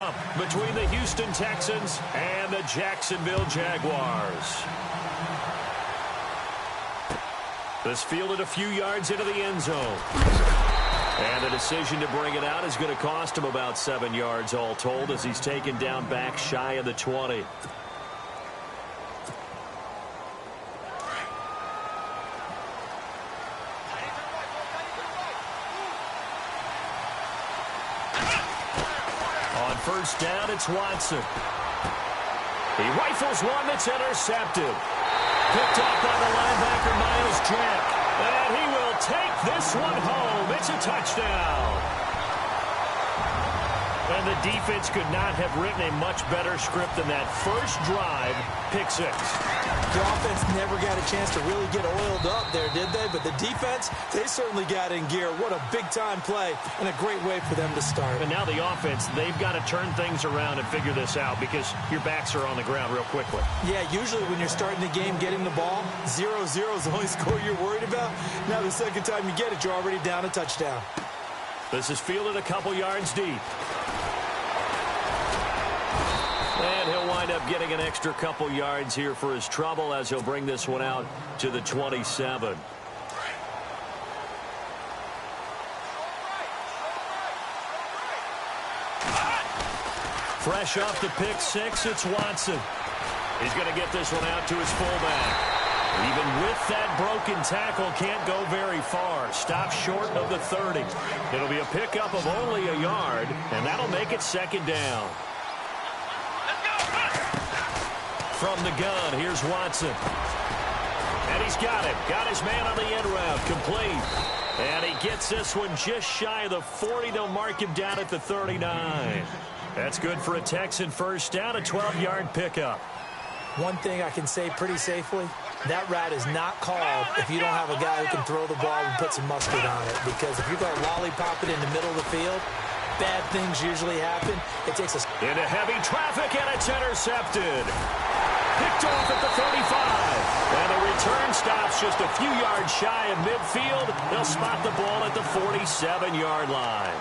Between the Houston Texans and the Jacksonville Jaguars. This fielded a few yards into the end zone. And the decision to bring it out is going to cost him about 7 yards all told as he's taken down back shy of the 20. First down, it's Watson. He rifles one that's intercepted. Picked off by the linebacker, Miles Jack. And he will take this one home. It's a touchdown. And the defense could not have written a much better script than that first drive, pick six. The offense never got a chance to really get oiled up there, did they? But the defense, they certainly got in gear. What a big-time play and a great way for them to start. And now the offense, they've got to turn things around and figure this out because your backs are on the ground real quickly. Yeah, usually when you're starting the game getting the ball, 0-0 is the only score you're worried about. Now the second time you get it, you're already down a touchdown. This is fielded a couple yards deep. And he'll wind up getting an extra couple yards here for his trouble as he'll bring this one out to the 27. Fresh off the pick six, it's Watson. He's going to get this one out to his fullback. Even with that broken tackle, can't go very far. Stop short of the 30. It'll be a pickup of only a yard, and that'll make it second down. From the gun, here's Watson. And he's got it. Got his man on the end route. Complete. And he gets this one just shy of the 40. They'll mark him down at the 39. That's good for a Texan first down, a 12-yard pickup. One thing I can say pretty safely, that route is not called if you don't have a guy who can throw the ball and put some mustard on it. Because if you're going to lollipop it in the middle of the field, bad things usually happen. It takes a... Into heavy traffic, and it's intercepted. Picked off at the 35. And the return stops just a few yards shy of midfield. They'll spot the ball at the 47-yard line.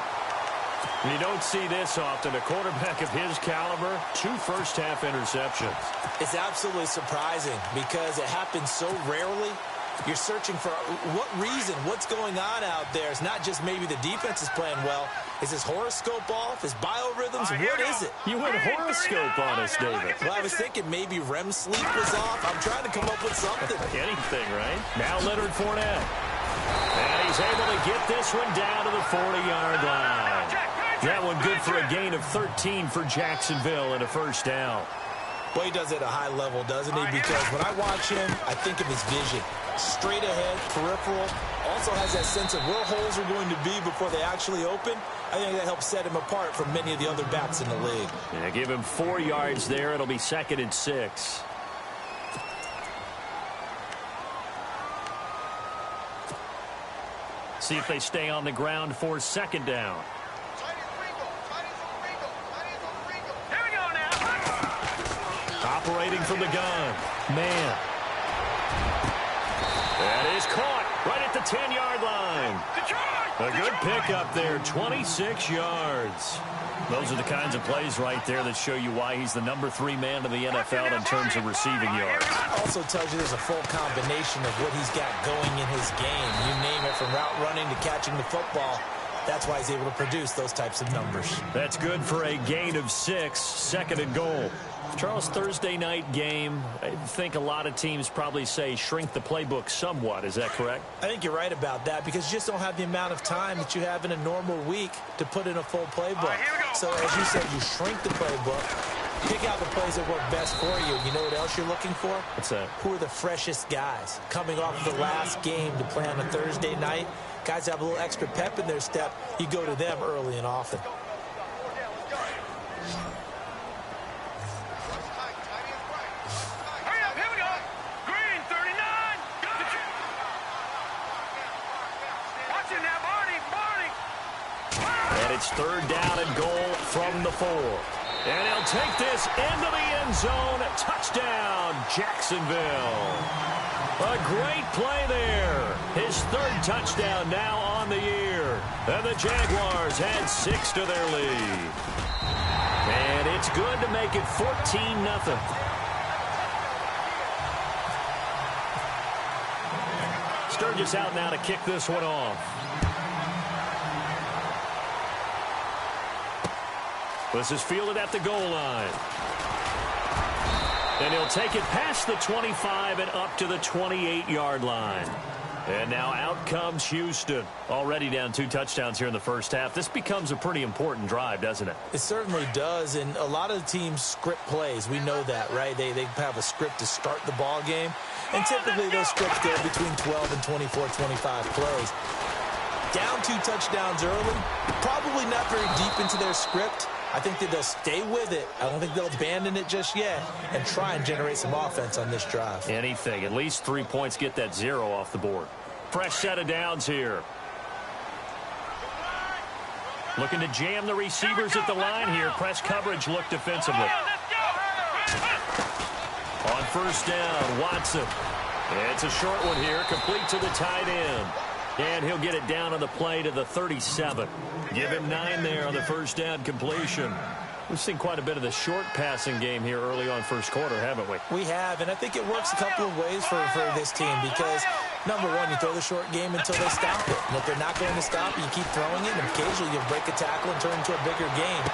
You don't see this often. A quarterback of his caliber, 2 first-half interceptions. It's absolutely surprising because it happens so rarely. You're searching for what reason, what's going on out there. It's not just maybe the defense is playing well. Is his horoscope off? His biorhythms? What is it? You went horoscope on us, David. Well, I was thinking maybe REM sleep was off. I'm trying to come up with something. Anything, right? Now Leonard Fournette. And he's able to get this one down to the 40-yard line. That one good for a gain of 13 for Jacksonville and a first down. Well, he does it at a high level, doesn't he? Because when I watch him, I think of his vision. Straight ahead, peripheral. Also has that sense of where holes are going to be before they actually open. I think that helps set him apart from many of the other backs in the league. Yeah, give him 4 yards there. It'll be 2nd and 6. See if they stay on the ground for 2nd down. Operating from the gun. Man. That is caught right at the 10-yard line. A good pickup there, 26 yards. Those are the kinds of plays right there that show you why he's the number 3 man in the NFL in terms of receiving yards. Also tells you there's a full combination of what he's got going in his game. You name it, from route running to catching the football. That's why he's able to produce those types of numbers. That's good for a gain of 6, 2nd and goal. Charles, Thursday night game, I think a lot of teams probably say shrink the playbook somewhat. Is that correct? I think you're right about that because you just don't have the amount of time that you have in a normal week to put in a full playbook. So as you said, you shrink the playbook, pick out the plays that work best for you. You know what else you're looking for? What's that? Who are the freshest guys coming off the last game to play on a Thursday night? Guys have a little extra pep in their step. You go to them early and often. It's 3rd down and goal from the 4. And he'll take this into the end zone. Touchdown, Jacksonville. A great play there. His 3rd touchdown now on the year. And the Jaguars add 6 to their lead. it's good to make it 14-0. Sturgis out now to kick this one off. This is fielded at the goal line. And he'll take it past the 25 and up to the 28-yard line. And now out comes Houston. Already down 2 touchdowns here in the first half. This becomes a pretty important drive, doesn't it? It certainly does, and a lot of the teams script plays. We know that, right? They have a script to start the ball game, and typically those scripts go between 12 and 24, 25 plays. Down 2 touchdowns early, probably not very deep into their script. I think that they'll stay with it. I don't think they'll abandon it just yet and try and generate some offense on this drive. Anything. At least 3 points, get that 0 off the board. Fresh set of downs here. Looking to jam the receivers at the line here. Press coverage look defensively. On first down, Watson. It's a short one here, complete to the tight end. And he'll get it down on the play to the 37. Give him 9 there on the first down completion. We've seen quite a bit of the short passing game here early on first quarter, haven't we? We have, and I think it works a couple of ways for this team because, number one, you throw the short game until they stop it. And if they're not going to stop it, you keep throwing it, and occasionally you break a tackle and turn it into a bigger game.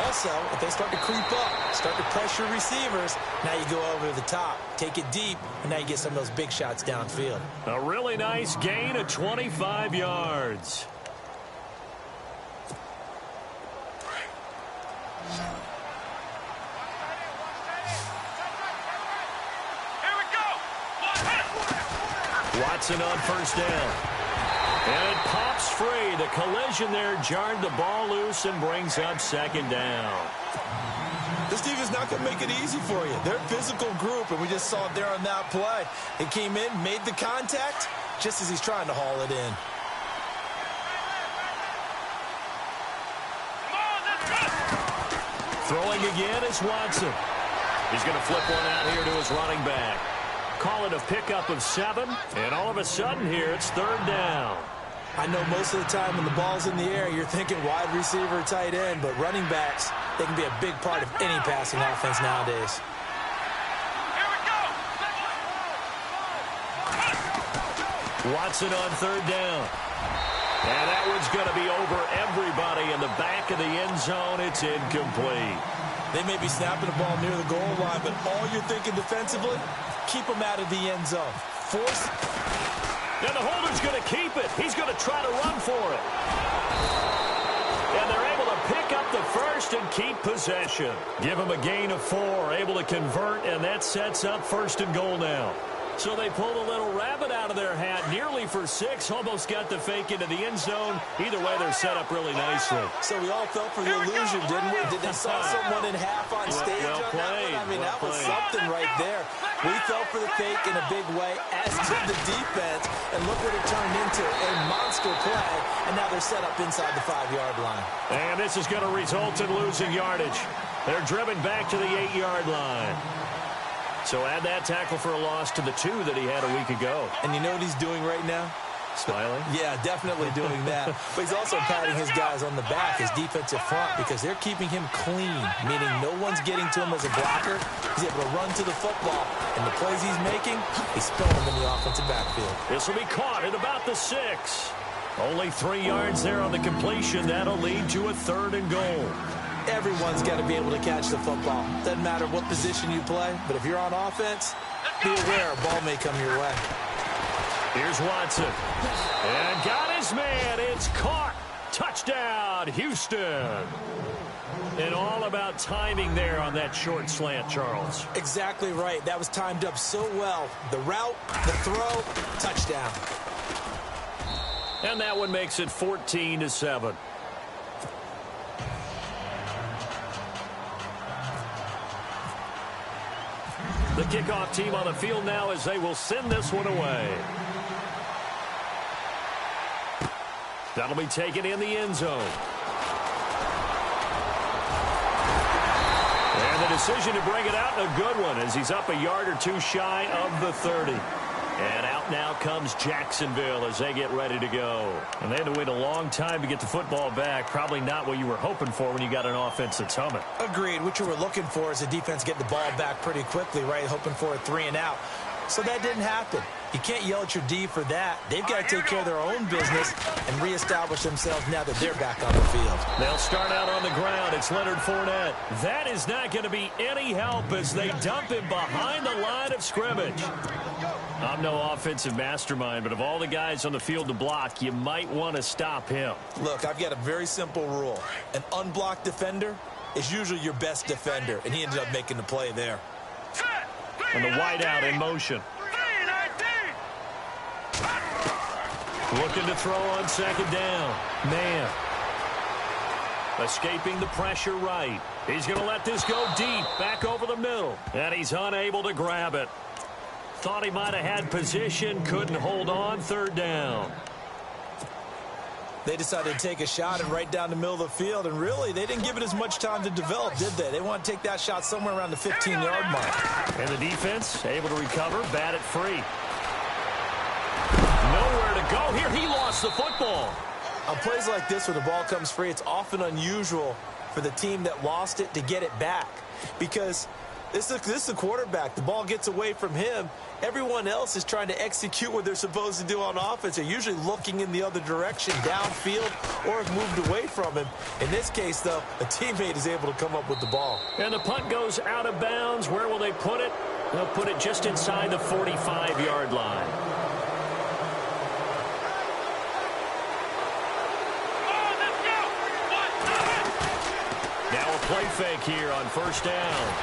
Also, if they start to creep up, start to pressure receivers, now you go over the top, take it deep, and now you get some of those big shots downfield. A really nice gain of 25 yards. Watson on first down. And it pops free. The collision there jarred the ball loose and brings up second down. This team is not going to make it easy for you. They're a physical group, and we just saw it there on that play. It came in, made the contact, just as he's trying to haul it in. Throwing again is Watson. He's going to flip one out here to his running back. Call it a pickup of 7, and all of a sudden here it's third down. I know most of the time when the ball's in the air, you're thinking wide receiver, tight end, but running backs, they can be a big part of any passing offense nowadays. Watson on third down. And that one's going to be over everybody in the back of the end zone. It's incomplete. They may be snapping the ball near the goal line, but all you're thinking defensively, keep them out of the end zone. Force. And the holder's going to keep it. He's going to try to run for it. And they're able to pick up the first and keep possession. Give them a gain of 4, able to convert, and that sets up first and goal now. So they pulled a little rabbit out of their hat, nearly for 6, almost got the fake into the end zone. Either way, they're set up really nicely. So we all fell for the illusion, didn't we? Did they saw someone in half on stage on that one? I mean, that was something right there. We fell for the fake in a big way, as did the defense, and look what it turned into, a monster play, and now they're set up inside the 5-yard line. And this is going to result in losing yardage. They're driven back to the 8-yard line. So add that tackle for a loss to the 2 that he had a week ago. And you know what he's doing right now? Smiling? Yeah, definitely doing that. But he's also patting his guys on the back, his defensive front, because they're keeping him clean, meaning no one's getting to him as a blocker. He's able to run to the football. And the plays he's making, he's spilling them in the offensive backfield. This will be caught at about the 6. Only 3 yards there on the completion. That'll lead to a 3rd and goal. Everyone's got to be able to catch the football. Doesn't matter what position you play, but if you're on offense, be aware a ball may come your way. Here's Watson. And got his man. It's caught. Touchdown, Houston. And all about timing there on that short slant, Charles. Exactly right. That was timed up so well. The route, the throw, touchdown. And that one makes it 14-7. The kickoff team on the field now as they will send this one away. That'll be taken in the end zone. And the decision to bring it out, a good one, as he's up a yard or 2 shy of the 30. And out now comes Jacksonville as they get ready to go. And they had to wait a long time to get the football back. Probably not what you were hoping for when you got an offense that's humming. Agreed. What you were looking for is the defense getting the ball back pretty quickly, right? Hoping for a 3 and out. So that didn't happen. You can't yell at your D for that. They've got to take care of their own business and reestablish themselves now that they're back on the field. They'll start out on the ground. It's Leonard Fournette. That is not going to be any help as they dump him behind the line of scrimmage. I'm no offensive mastermind, but of all the guys on the field to block, you might want to stop him. Look, I've got a very simple rule. An unblocked defender is usually your best defender, and he ended up making the play there. And the wideout in motion. Looking to throw on second down. Man. Escaping the pressure right. He's going to let this go deep, back over the middle. And he's unable to grab it. Thought he might have had position, couldn't hold on, third down. They decided to take a shot and right down the middle of the field, and really, they didn't give it as much time to develop, did they? They want to take that shot somewhere around the 15-yard mark. And the defense able to recover, bat it free. Nowhere to go here. He lost the football. On plays like this where the ball comes free, it's often unusual for the team that lost it to get it back because this is the quarterback. The ball gets away from him. Everyone else is trying to execute what they're supposed to do on offense. They're usually looking in the other direction, downfield, or have moved away from him. In this case, though, a teammate is able to come up with the ball. And the punt goes out of bounds. Where will they put it? They'll put it just inside the 45-yard line. Now a play fake here on first down.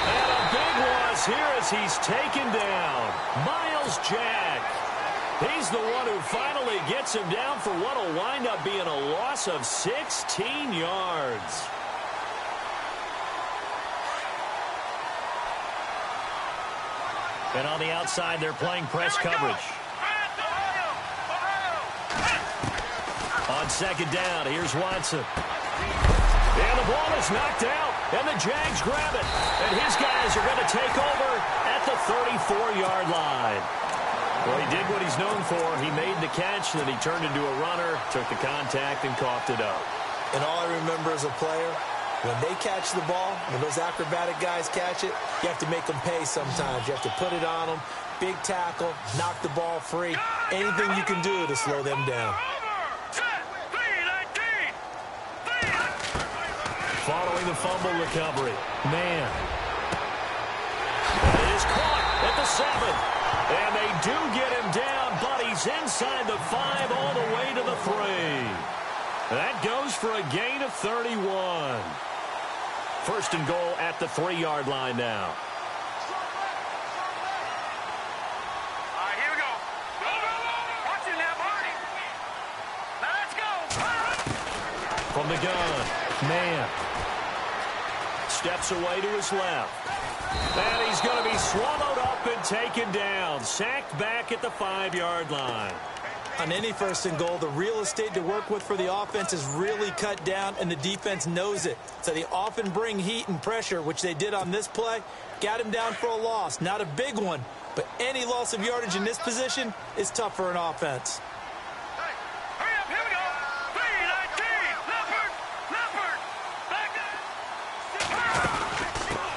And a big loss here as he's taken down. Miles Jack. He's the one who finally gets him down for what will wind up being a loss of 16 yards. And on the outside, they're playing press coverage. On second down, here's Watson. And the ball is knocked out, and the Jags grab it. And his guys are going to take over at the 34-yard line. Well, he did what he's known for. He made the catch, and then he turned into a runner, took the contact, and coughed it up. And all I remember as a player, when they catch the ball, when those acrobatic guys catch it, you have to make them pay sometimes. You have to put it on them, big tackle, knock the ball free. Anything you can do to slow them down. Following the fumble recovery. Man. It is caught at the 7. And they do get him down, but he's inside the 5 all the way to the 3. That goes for a gain of 31. First and goal at the 3-yard line now. All right, here we go. Watch it now, Barney. Now let's go. From the gun. Man. Steps away to his left. And he's going to be swallowed up and taken down. Sacked back at the 5-yard line. On any first and goal, the real estate to work with for the offense is really cut down, and the defense knows it. So they often bring heat and pressure, which they did on this play. Got him down for a loss. Not a big one, but any loss of yardage in this position is tough for an offense. Hurry up, here we go. 3-19. Leopard.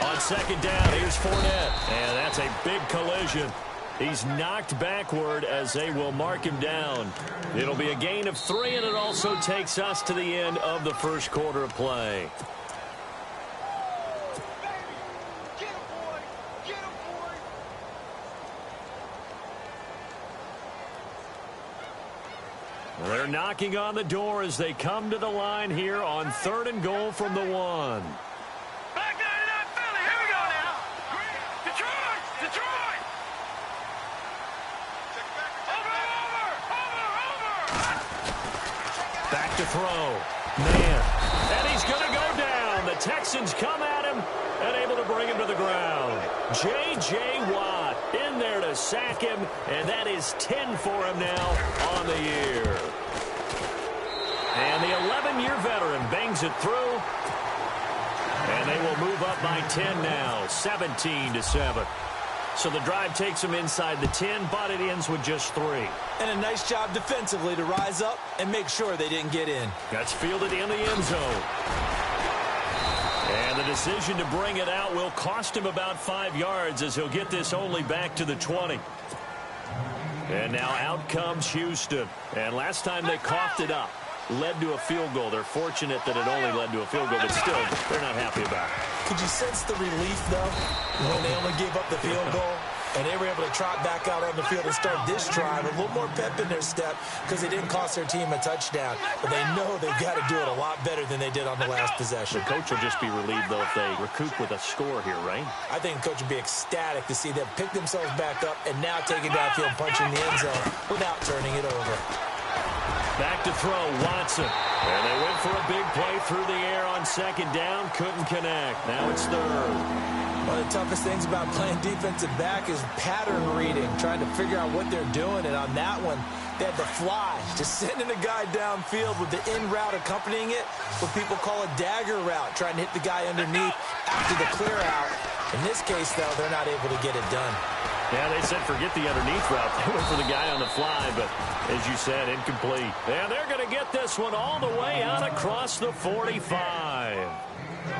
On second down, here's Fournette. And that's a big collision. He's knocked backward as they will mark him down. It'll be a gain of 3, and it also takes us to the end of the first quarter of play. They're knocking on the door as they come to the line here on 3rd and goal from the 1. Back 99 Philly. Here we go now. Detroit. Detroit. Back to throw. Man. And he's going to go down. The Texans come at him and able to bring him to the ground. J.J. Watt in there to sack him, and that is 10 for him now on the year. And the 11-year veteran bangs it through. And they will move up by 10 now, 17-7. So the drive takes them inside the 10, but it ends with just 3. And a nice job defensively to rise up and make sure they didn't get in. That's fielded in the end zone. And the decision to bring it out will cost him about 5 yards as he'll get this only back to the 20. And now out comes Houston. And last time they coughed it up, led to a field goal. They're fortunate that it only led to a field goal, but still, they're not happy about it. Could you sense the relief, though, when they only gave up the field goal? And they were able to trot back out on the field and start this drive. A little more pep in their step because they didn't cost their team a touchdown. But they know they've got to do it a lot better than they did on the last possession. The coach will just be relieved, though, if they recoup with a score here, right? I think the coach would be ecstatic to see them pick themselves back up and now take it downfield, punching the end zone without turning it over. Back to throw, Watson. And they went for a big play through the air on second down. Couldn't connect. Now it's third. One of the toughest things about playing defensive back is pattern reading, trying to figure out what they're doing. And on that one, they had the fly, just sending a guy downfield with the in route accompanying it, what people call a dagger route, trying to hit the guy underneath after the clear out. In this case, though, they're not able to get it done. Yeah, they said forget the underneath route. They went for the guy on the fly, but as you said, incomplete. And they're going to get this one all the way out across the 45.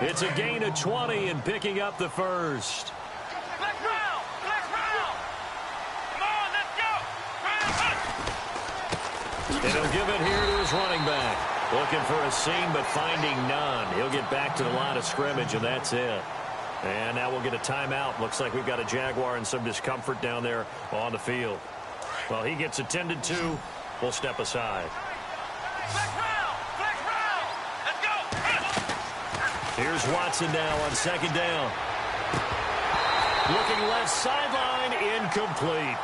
It's a gain of 20 and picking up the first. Let's roll! Let's roll! Come on, let's go! And he'll give it here to his running back. Looking for a seam, but finding none. He'll get back to the line of scrimmage, and that's it. And now we'll get a timeout. Looks like we've got a Jaguar in some discomfort down there on the field. Well, he gets attended to. We'll step aside. Let's roll! Let's roll! Let's go! Here's Watson now on second down. Looking left sideline, incomplete.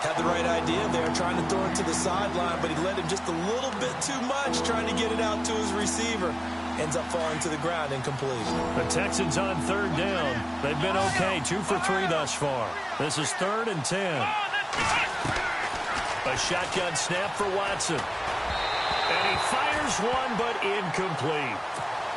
Had the right idea there, trying to throw it to the sideline, but he led him just a little bit too much, trying to get it out to his receiver. Ends up falling to the ground, incomplete. The Texans on third down. They've been okay, 2 for 3 thus far. This is 3rd and 10. A shotgun snap for Watson. And he fires one, but incomplete.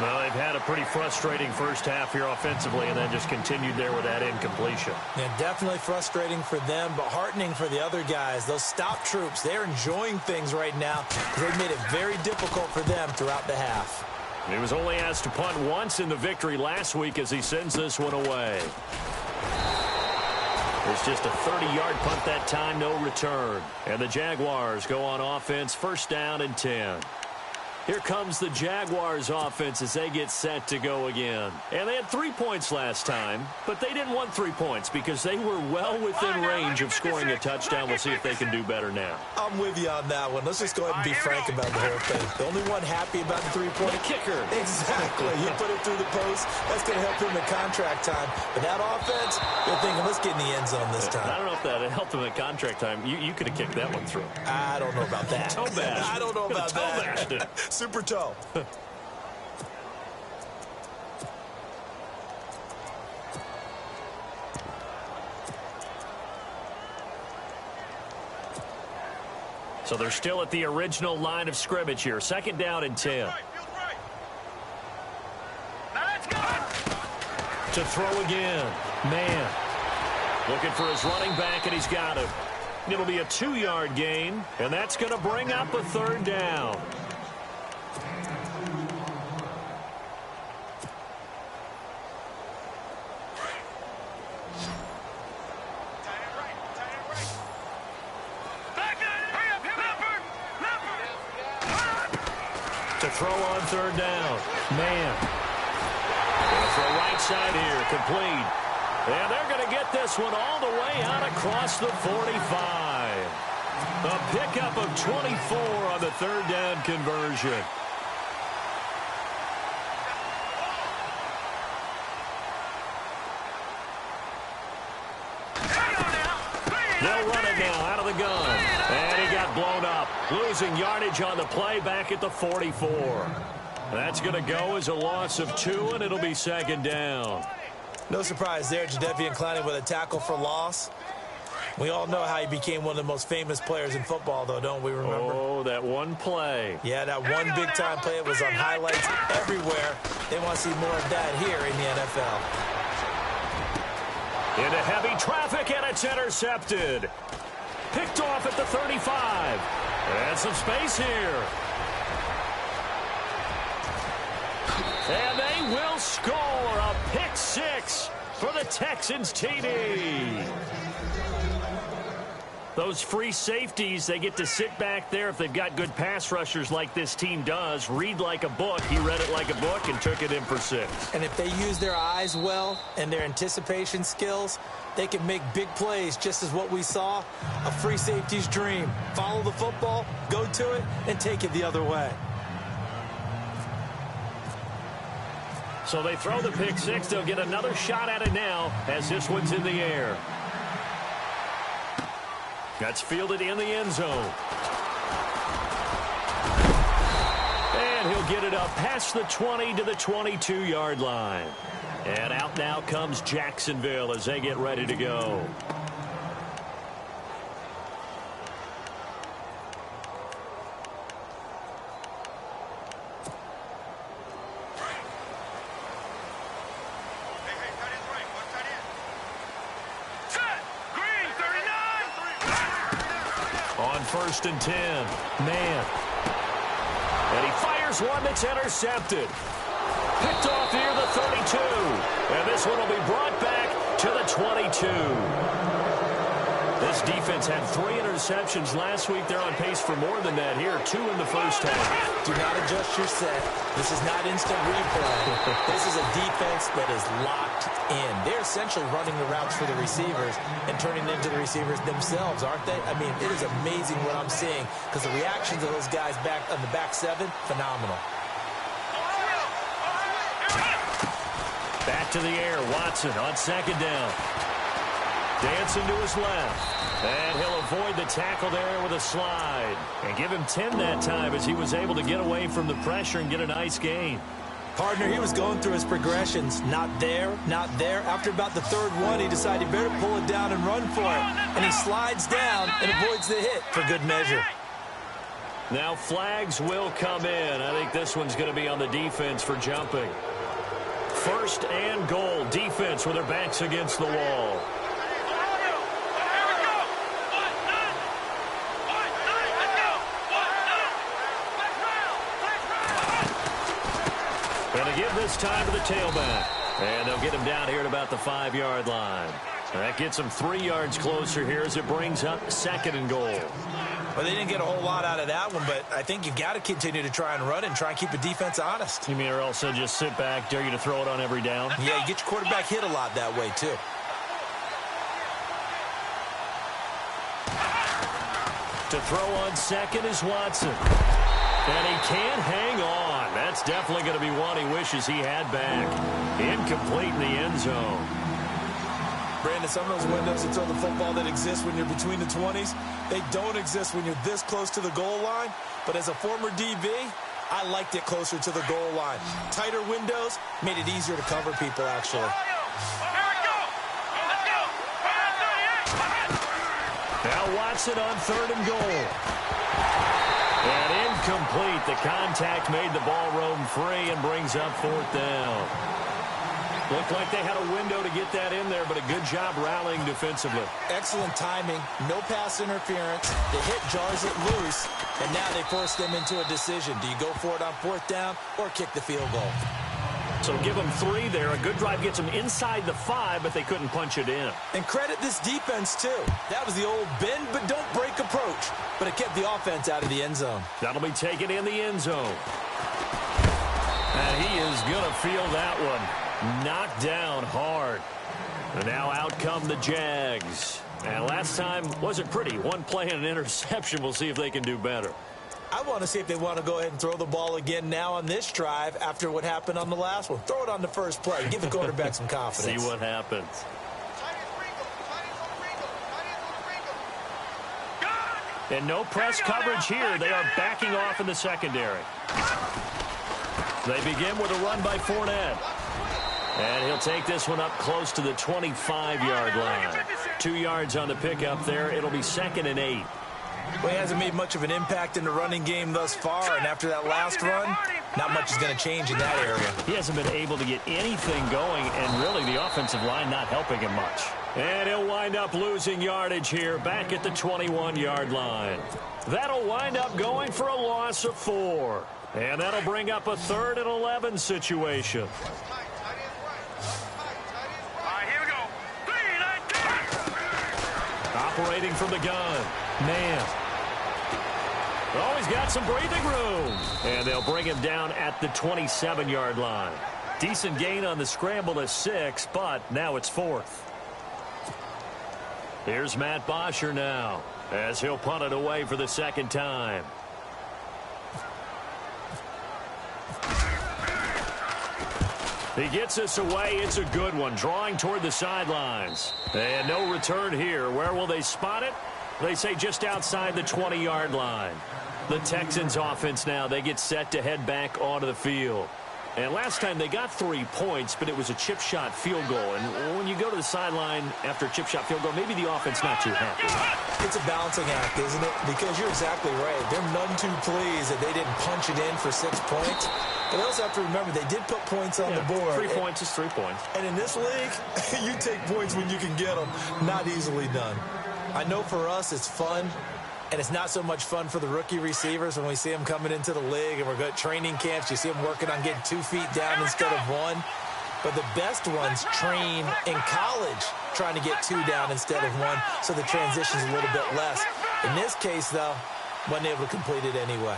Well, they've had a pretty frustrating first half here offensively, and then just continued there with that incompletion. Yeah, definitely frustrating for them, but heartening for the other guys. Those stop troops, they're enjoying things right now because they've made it very difficult for them throughout the half. He was only asked to punt once in the victory last week as he sends this one away. It's just a 30-yard punt that time, no return. And the Jaguars go on offense, first down and 10. Here comes the Jaguars offense as they get set to go again. And they had 3 points last time, but they didn't want 3 points because they were well within range of scoring a touchdown. We'll see if they can do better now. I'm with you on that one. Let's just go ahead and be frank about the whole thing. The only one happy about the three-point kicker. Exactly. You put it through the post. That's going to help him in contract time. But that offense, they're thinking, let's get in the end zone this time. I don't know if that helped him at contract time. You could have kicked that one through. I don't know about that. Toe bashed. I don't know about Toe bashed it. Super toe. So they're still at the original line of scrimmage here. Second down and 10. Now let's go! To throw again. Man. Looking for his running back, and he's got him. It'll be a 2-yard gain, and that's going to bring up a third down. To throw on third down. Man. Gonna throw right side here. Complete. And they're going to get this one all the way out across the 45. A pickup of 24 on the third down conversion. They'll run it now out of the gun. And he got blown up. Losing yardage on the play back at the 44. That's going to go as a loss of 2, and it'll be second down. No surprise there, Jadeveon Clowney with a tackle for loss. We all know how he became one of the most famous players in football, though, don't we remember? Oh, that one play. Yeah, that one big-time play. It was on highlights everywhere. They want to see more of that here in the NFL. Into heavy traffic, and it's intercepted. Picked off at the 35. And some space here. And they will score a pick six for the Texans TD. Those free safeties, they get to sit back there if they've got good pass rushers like this team does. Read like a book. He read it like a book and took it in for 6. And if they use their eyes well and their anticipation skills, they can make big plays, just as what we saw, a free safety's dream. Follow the football, go to it, and take it the other way. So they throw the pick six. They'll get another shot at it now as this one's in the air. That's fielded in the end zone. And he'll get it up past the 20 to the 22-yard line. And out now comes Jacksonville as they get ready to go. First and 10. Man. And he fires one that's intercepted. Picked off near the 32. And this one will be brought back to the 22. This defense had 3 interceptions last week. They're on pace for more than that here. 2 in the first half. Do not adjust your set. This is not instant replay. This is a defense that is locked in. They're essentially running the routes for the receivers and turning them into the receivers themselves, aren't they? I mean, it is amazing what I'm seeing because the reactions of those guys back on the back 7, phenomenal. Back to the air. Watson on second down. Dancing to his left. And he'll avoid the tackle there with a slide. And give him 10 that time as he was able to get away from the pressure and get a nice gain. Partner, he was going through his progressions. Not there, not there. After about the 3rd one, he decided he better pull it down and run for it. And he slides down and avoids the hit for good measure. Now flags will come in. I think this one's going to be on the defense for jumping. First and goal. Defense with their backs against the wall. Going to give this time to the tailback. And they'll get him down here at about the 5-yard line. That gets him 3 yards closer here as it brings up 2nd and goal. Well, they didn't get a whole lot out of that one, but I think you've got to continue to try and run and try and keep the defense honest. You mean or else they'll just sit back, dare you to throw it on every down? Yeah, you get your quarterback hit a lot that way, too. To throw on second is Watson. And he can't hang on. That's definitely going to be one he wishes he had back. Incomplete in the end zone. Brandon, some of those windows to throw the football that exist when you're between the 20s, they don't exist when you're this close to the goal line. But as a former DB, I liked it closer to the goal line. Tighter windows made it easier to cover people, actually. Now Watson on 3rd and goal. And incomplete. The contact made the ball roam free and brings up 4th down. Looked like they had a window to get that in there, but a good job rallying defensively. Excellent timing. No pass interference. The hit jars it loose, and now they force them into a decision. Do you go for it on 4th down or kick the field goal? So give them 3 there. A good drive gets them inside the 5, but they couldn't punch it in. And credit this defense, too. That was the old bend but don't break approach, but it kept the offense out of the end zone. That'll be taken in the end zone. And he is going to feel that one. Knocked down hard. And now out come the Jags. And last time wasn't pretty. One play and an interception. We'll see if they can do better. I want to see if they want to go ahead and throw the ball again now on this drive after what happened on the last one. Throw it on the first play. Give the quarterback some confidence. See what happens. And no press coverage here. They are backing off in the secondary. They begin with a run by Fournette. And he'll take this one up close to the 25-yard line. 2 yards on the pickup there. It'll be 2nd and 8. Well, he hasn't made much of an impact in the running game thus far, and after that last run, not much is going to change in that area. He hasn't been able to get anything going, and really the offensive line not helping him much. And he'll wind up losing yardage here back at the 21-yard line. That'll wind up going for a loss of 4. And that'll bring up a 3rd and 11 situation. Here we go. 3, 9, Operating from the gun. Man. Oh, he's got some breathing room. And they'll bring him down at the 27-yard line. Decent gain on the scramble to 6, but now it's 4th. Here's Matt Bosher now, as he'll punt it away for the 2nd time. He gets us away. It's a good one, drawing toward the sidelines. And no return here. Where will they spot it? They say just outside the 20-yard line. The Texans offense now, they get set to head back onto the field. And last time they got 3 points, but it was a chip shot field goal. And when you go to the sideline after a chip shot field goal, maybe the offense not too happy. It's a balancing act, isn't it? Because you're exactly right. They're none too pleased that they didn't punch it in for 6 points. But they also have to remember they did put points on the board. 3 points is 3 points. And in this league, you take points when you can get them. Not easily done. I know for us it's fun, and it's not so much fun for the rookie receivers when we see them coming into the league and we're good training camps. You see them working on getting 2 feet down instead of 1. But the best ones train in college trying to get 2 down instead of 1, so the transition's a little bit less. In this case, though, wasn't able to complete it anyway.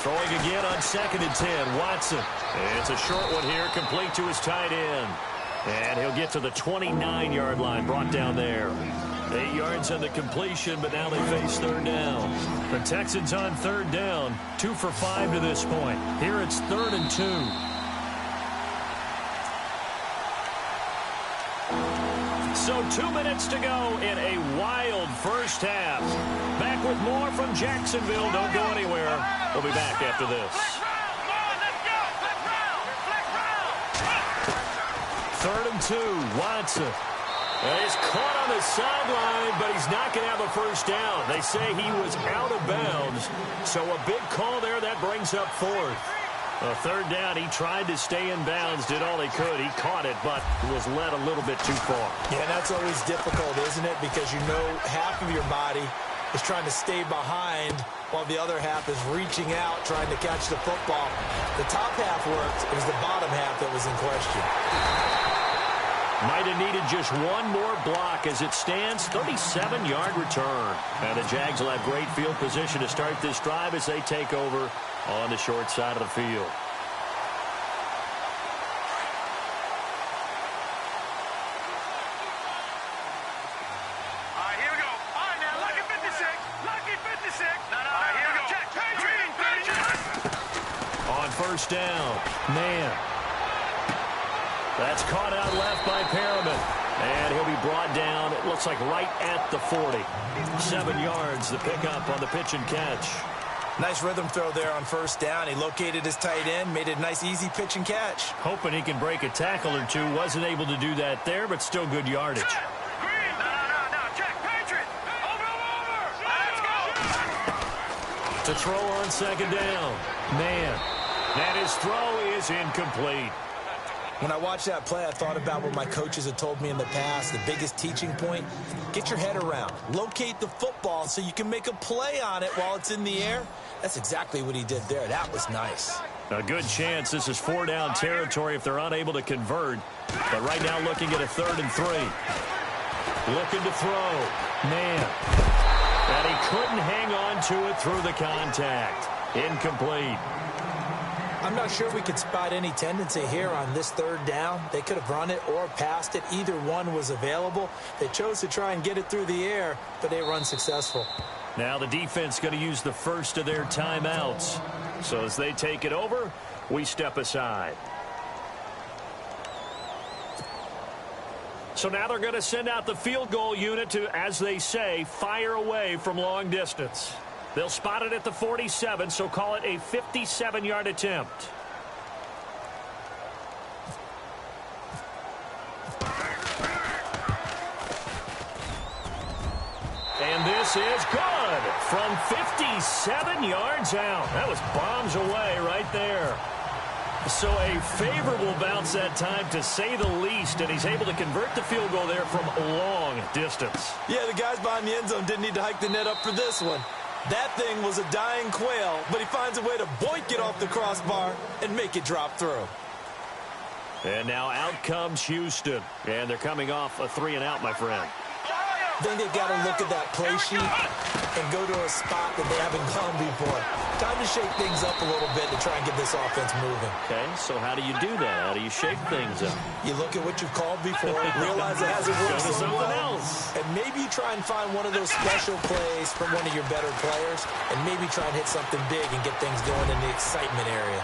Throwing again on 2nd and 10, Watson. It's a short one here, complete to his tight end. And he'll get to the 29-yard line, brought down there. 8 yards on the completion, but now they face 3rd down. The Texans on 3rd down, 2 for 5 to this point. Here it's 3rd and 2. So 2 minutes to go in a wild first half. Back with more from Jacksonville. Don't go anywhere. We'll be back after this. 3rd and 2, Watson. He's caught on the sideline, but he's not going to have a first down. They say he was out of bounds, so a big call there. That brings up 4th. A 3rd down, he tried to stay in bounds, did all he could. He caught it, but was led a little bit too far. Yeah, that's always difficult, isn't it? Because you know half of your body is trying to stay behind while the other half is reaching out, trying to catch the football. The top half worked. It was the bottom half that was in question. Might have needed just one more block. As it stands, 37-yard return. And the Jags will have great field position to start this drive as they take over on the short side of the field. Here we go. All right, now, lucky 56. Lucky 56. Here we go. Check. On 1st down, man. That's caught out left by Perriman. And he'll be brought down, it looks like right at the 40. 7 yards, the pickup on the pitch and catch. Nice rhythm throw there on 1st down. He located his tight end, made it a nice, easy pitch and catch. Hoping he can break a tackle or two. Wasn't able to do that there, but still good yardage. Green. No. Check. Patriot. Over. Let's go. To throw on 2nd down. Man. And his throw is incomplete. When I watched that play, I thought about what my coaches had told me in the past. The biggest teaching point, get your head around. Locate the football so you can make a play on it while it's in the air. That's exactly what he did there. That was nice. A good chance this is 4-down territory if they're unable to convert. But right now looking at a 3rd and 3. Looking to throw. Man. And he couldn't hang on to it through the contact. Incomplete. I'm not sure we could spot any tendency here on this 3rd down. They could have run it or passed it. Either one was available. They chose to try and get it through the air, but they were unsuccessful. Now the defense going to use the first of their timeouts. So as they take it over, we step aside. So now they're going to send out the field goal unit to, as they say, fire away from long distance. They'll spot it at the 47, so call it a 57-yard attempt. this is good from 57 yards out. That was bombs away right there. So a favorable bounce that time, to say the least, and he's able to convert the field goal there from long distance. Yeah, the guys behind the end zone didn't need to hike the net up for this one. That thing was a dying quail, but he finds a way to boink it off the crossbar and make it drop through. And now out comes Houston, and they're coming off a 3-and-out, my friend. Then they've got to look at that play sheet and go to a spot that they haven't gone before. Time to shake things up a little bit to try and get this offense moving. Okay, so how do you do that? How do you shake things up? You look at what you've called before, realize it hasn't worked Go to so something well, else. and maybe you try and find one of those special plays from one of your better players, and maybe try and hit something big and get things going in the excitement area.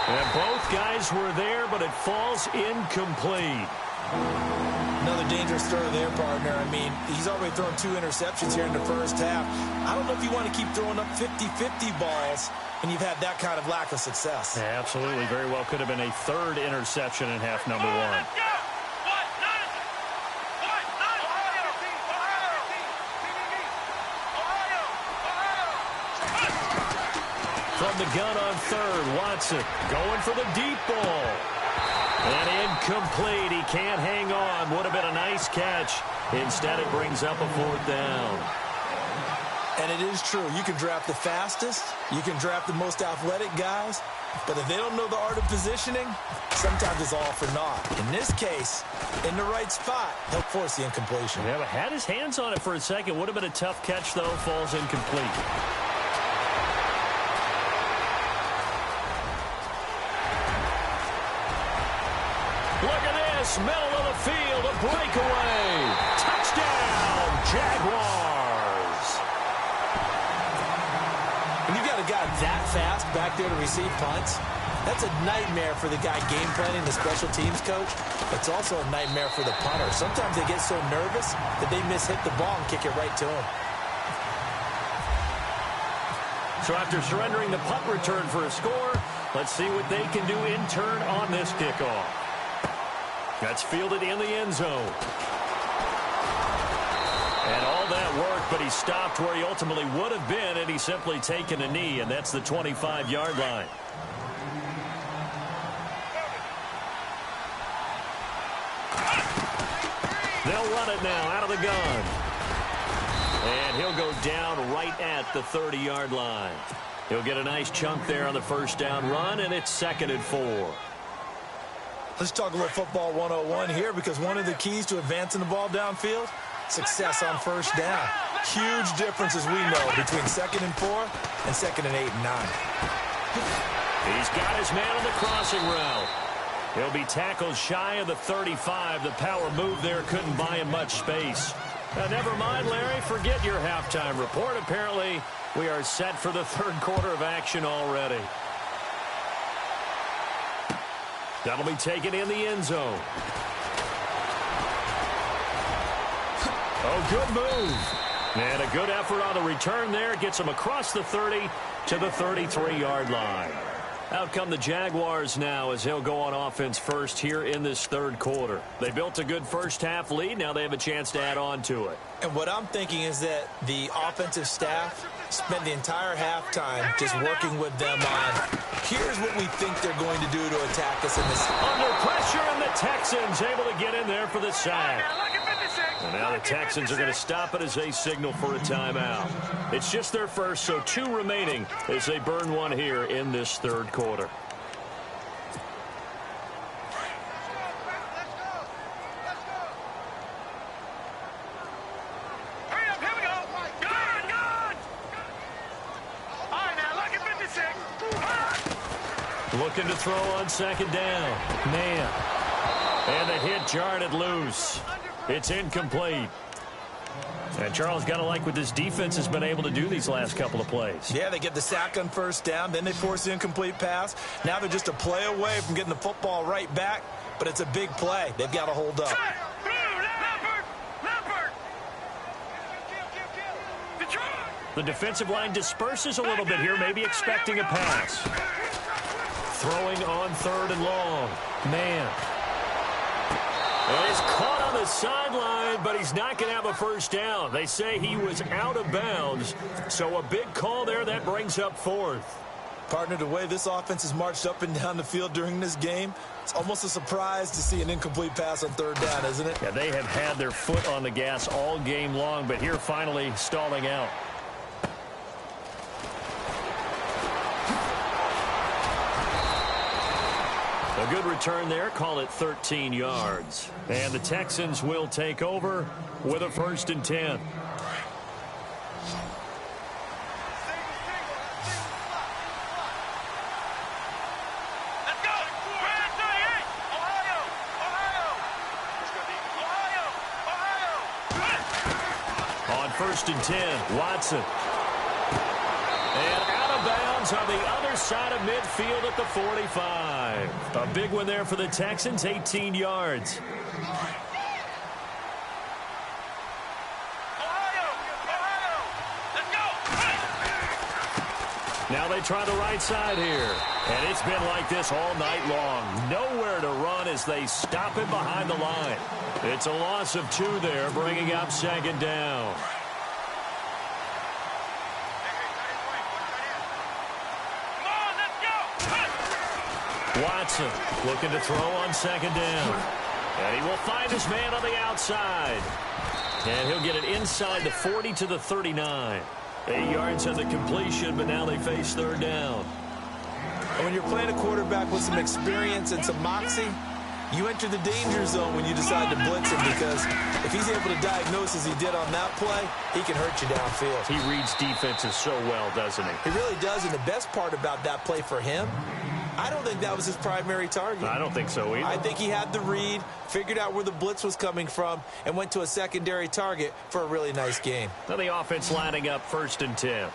And both guys were there, but it falls incomplete. Another dangerous throw there, partner. I mean, he's already thrown 2 interceptions here in the first half. I don't know if you want to keep throwing up 50-50 balls when you've had that kind of lack of success. Yeah, absolutely. Very well could have been a 3rd interception in half number 1. From the gun on 3rd, Watson going for the deep ball. And incomplete. He can't hang on. Would have been a nice catch. Instead, it brings up a 4th down. And it is true. You can draft the fastest. You can draft the most athletic guys. But if they don't know the art of positioning, sometimes it's all for naught. In this case, in the right spot, he'll force the incompletion. Yeah, but had his hands on it for a second. Would have been a tough catch, though. Falls incomplete. Look at this, middle of the field, a breakaway. Touchdown, Jaguars. When you've got a guy that fast back there to receive punts, that's a nightmare for the guy game planning, the special teams coach. It's also a nightmare for the punter. Sometimes they get so nervous that they mishit the ball and kick it right to him. So after surrendering the punt return for a score, let's see what they can do in turn on this kickoff. That's fielded in the end zone. And all that work, but he stopped where he ultimately would have been, and he's simply taken a knee, and that's the 25-yard line. They'll run it now out of the gun. And he'll go down right at the 30-yard line. He'll get a nice chunk there on the first down run, and it's 2nd and 4. Let's talk a little football 101 here, because one of the keys to advancing the ball downfield, success on first down. Huge difference, as we know, between 2nd and 4 and 2nd and 8 and 9. He's got his man on the crossing route. He'll be tackled shy of the 35. The power move there couldn't buy him much space. Now, never mind, Larry. Forget your halftime report. Apparently, we are set for the 3rd quarter of action already. That'll be taken in the end zone. Oh, good move. And a good effort on the return there. Gets him across the 30 to the 33-yard line. Out come the Jaguars now as he'll go on offense first here in this 3rd quarter. They built a good first-half lead. Now they have a chance to add on to it. And what I'm thinking is that the offensive staff spent the entire halftime just working with them on, here's what we think they're going to do to attack us in this. Under pressure, and the Texans able to get in there for the sack. And now the Texans are going to stop it as they signal for a timeout. It's just their first, so 2 remaining as they burn one here in this 3rd quarter. Looking to throw on 2nd down. Man. And the hit jarred it loose. It's incomplete. And Charles, got to like what this defense has been able to do these last couple of plays. Yeah, they get the sack on first down, then they force the incomplete pass. Now they're just a play away from getting the football right back, but it's a big play. They've got to hold up. The defensive line disperses a little bit here, maybe expecting a pass. Throwing on 3rd and long. Man. And he's caught on the sideline, but he's not going to have a first down. They say he was out of bounds, so a big call there that brings up fourth. Partner, the way this offense has marched up and down the field during this game, it's almost a surprise to see an incomplete pass on third down, isn't it? Yeah, they have had their foot on the gas all game long, but here finally stalling out. A good return there. Call it 13 yards. And the Texans will take over with a 1st and 10. On 1st and 10, Watson. And out of bounds on the other side of midfield at the 45. A big one there for the Texans, 18 yards. Now they try the right side here. And it's been like this all night long. Nowhere to run as they stop him behind the line. It's a loss of 2 there, bringing up 2nd down. Watson looking to throw on 2nd down. And he will find his man on the outside. And he'll get it inside the 40 to the 39. 8 yards on the completion, but now they face 3rd down. And when you're playing a quarterback with some experience and some moxie, you enter the danger zone when you decide to blitz him, because if he's able to diagnose as he did on that play, he can hurt you downfield. He reads defenses so well, doesn't he? He really does, and the best part about that play for him, I don't think that was his primary target. I don't think so either. I think he had the read, figured out where the blitz was coming from, and went to a secondary target for a really nice game. Now the offense lining up 1st and 10.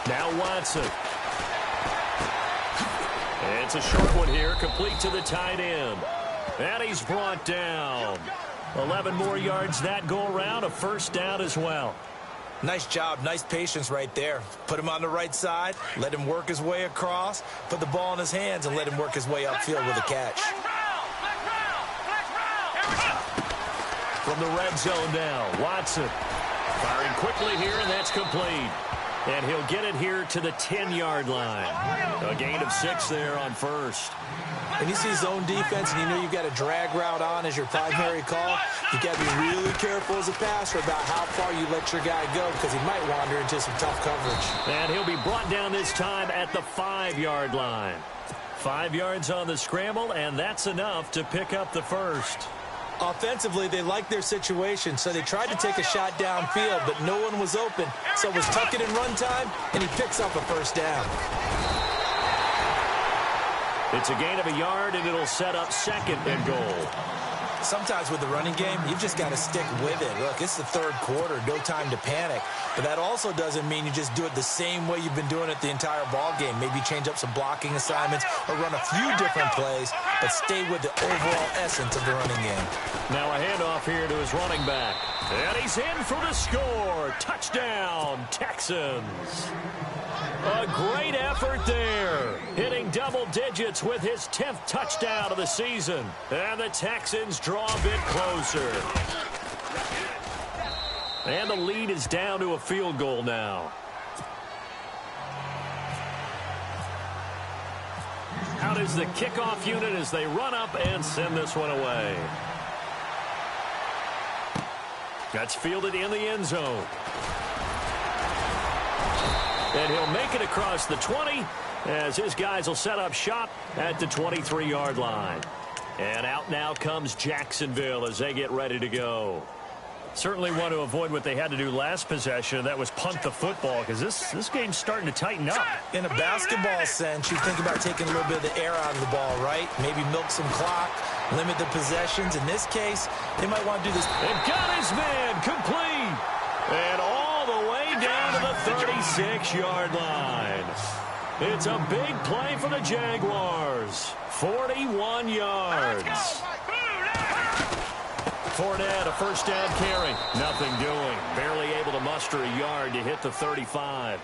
Now Watson. It's a short one here, complete to the tight end. And he's brought down. 11 more yards that go around, a 1st down as well. Nice job, nice patience right there. Put him on the right side, let him work his way across, put the ball in his hands, and let him work his way upfield with a catch. From the red zone now, Watson firing quickly here, and that's complete. And he'll get it here to the 10-yard line. A gain of 6 there on 1st. When you see zone defense and you know you've got a drag route on as your primary call, you've got to be really careful as a passer about how far you let your guy go, because he might wander into some tough coverage. And he'll be brought down this time at the 5-yard line. 5 yards on the scramble, and that's enough to pick up the 1st. Offensively, they liked their situation, so they tried to take a shot downfield, but no one was open. So it was tuck it and run time, and he picks up a 1st down. It's a gain of a yard, and it'll set up 2nd and goal. Sometimes with the running game, you've just got to stick with it. Look, it's the 3rd quarter, no time to panic. But that also doesn't mean you just do it the same way you've been doing it the entire ball game. Maybe change up some blocking assignments or run a few different plays, but stay with the overall essence of the running game. Now a handoff here to his running back. And he's in for the score. Touchdown, Texans. A great effort there. Hitting double digits with his 10th touchdown of the season. And the Texans draw a bit closer. And the lead is down to a field goal now. Out is the kickoff unit as they run up and send this one away. That's fielded in the end zone. And he'll make it across the 20 as his guys will set up shop at the 23-yard line. And out now comes Jacksonville as they get ready to go. Certainly want to avoid what they had to do last possession. That was punt the football, because this game's starting to tighten up. In a basketball sense, you think about taking a little bit of the air out of the ball, right? Maybe milk some clock, limit the possessions. In this case, they might want to do this. And got his man complete. And all the way down to the 36-yard line. It's a big play for the Jaguars. 41 yards. Fournette, a 1st down carry. Nothing doing. Barely able to muster a yard to hit the 35.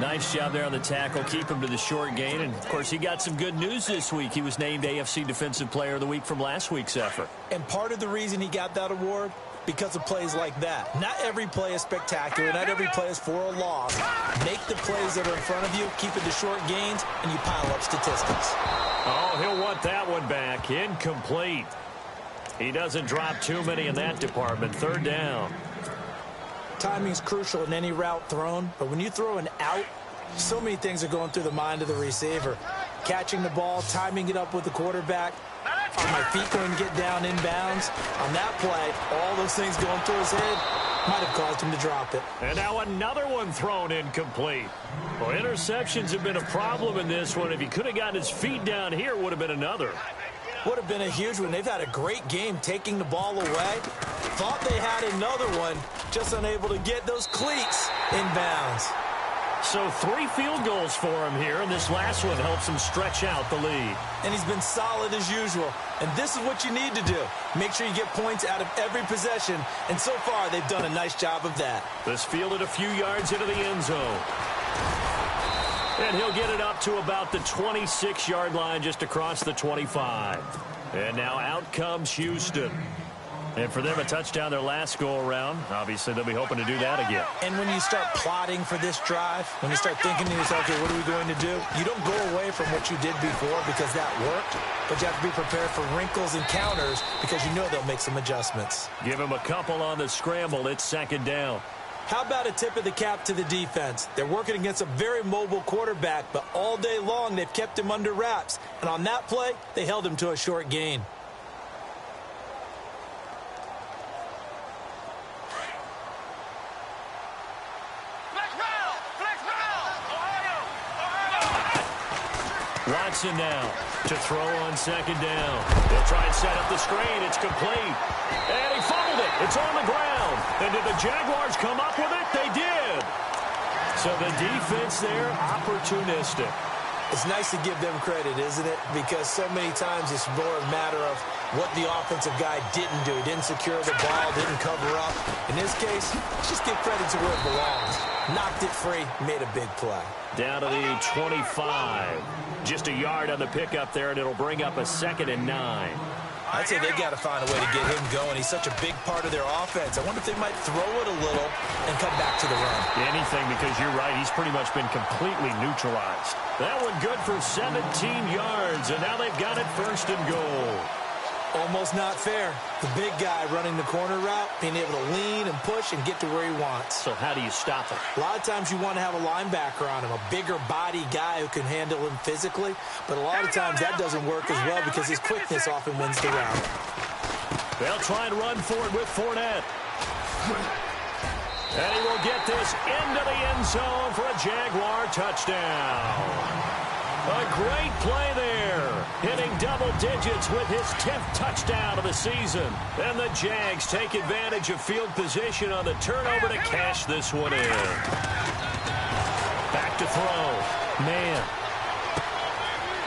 Nice job there on the tackle. Keep him to the short gain. And, of course, he got some good news this week. He was named AFC Defensive Player of the Week from last week's effort. And part of the reason he got that award, because of plays like that. Not every play is spectacular. Not every play is for a loss. Make the plays that are in front of you, keep it to short gains, and you pile up statistics. Oh, he'll want that one back. Incomplete. He doesn't drop too many in that department. Third down. Timing is crucial in any route thrown, but when you throw an out, so many things are going through the mind of the receiver. Catching the ball, timing it up with the quarterback. Are my feet going to get down inbounds? On that play, all those things going through his head might have caused him to drop it. And now another one thrown incomplete. Well, interceptions have been a problem in this one. If he could have gotten his feet down here, it would have been another. Would have been a huge one. They've had a great game taking the ball away. Thought they had another one, just unable to get those cleats inbounds. So 3 field goals for him here, and this last one helps him stretch out the lead. And he's been solid as usual. And this is what you need to do. Make sure you get points out of every possession. And so far, they've done a nice job of that. This fielded a few yards into the end zone. And he'll get it up to about the 26-yard line, just across the 25. And now out comes Houston. And for them, a touchdown their last go-around. Obviously, they'll be hoping to do that again. And when you start plotting for this drive, when you start thinking to yourself, okay, what are we going to do? You don't go away from what you did before because that worked, but you have to be prepared for wrinkles and counters because you know they'll make some adjustments. Give him a couple on the scramble. It's second down. How about a tip of the cap to the defense? They're working against a very mobile quarterback, but all day long they've kept him under wraps. And on that play, they held him to a short gain. Watson now to throw on second down. They'll try and set up the screen. It's complete. And he fumbled it. It's on the ground. And did the Jaguars come up with it? They did. So the defense there, opportunistic. It's nice to give them credit, isn't it? Because so many times it's more a matter of what the offensive guy didn't do. He didn't secure the ball, didn't cover up. In this case, just give credit to where it belongs. Knocked it free, made a big play. Down to the 25. Just a yard on the pickup there, and it'll bring up a 2nd and 9. I'd say they've got to find a way to get him going. He's such a big part of their offense. I wonder if they might throw it a little and come back to the run. Anything, because you're right. He's pretty much been completely neutralized. That one good for 17 yards, and now they've got it 1st and goal. Almost not fair. The big guy running the corner route, being able to lean and push and get to where he wants. So how do you stop it? A lot of times you want to have a linebacker on him, a bigger body guy who can handle him physically. But a lot of times that doesn't work as well because his quickness often wins the route. They'll try and run for it with Fournette. And he will get this into the end zone for a Jaguar touchdown. A great play there, hitting double digits with his 10th touchdown of the season. And the Jags take advantage of field position on the turnover to cash this one in. Back to throw. Man.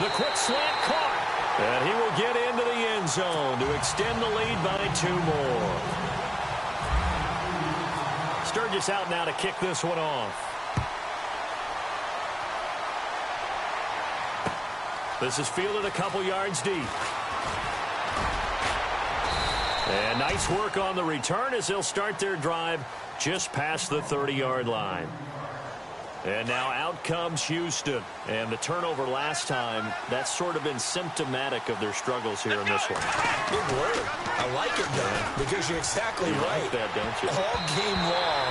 The quick slant caught. And he will get into the end zone to extend the lead by 2 more. Sturgis out now to kick this one off. This is fielded a couple yards deep. And nice work on the return as they'll start their drive just past the 30-yard line. And now out comes Houston. And the turnover last time, that's sort of been symptomatic of their struggles here in this one. Big word. I like it, though, because you're exactly right. Like that, don't you? All game long,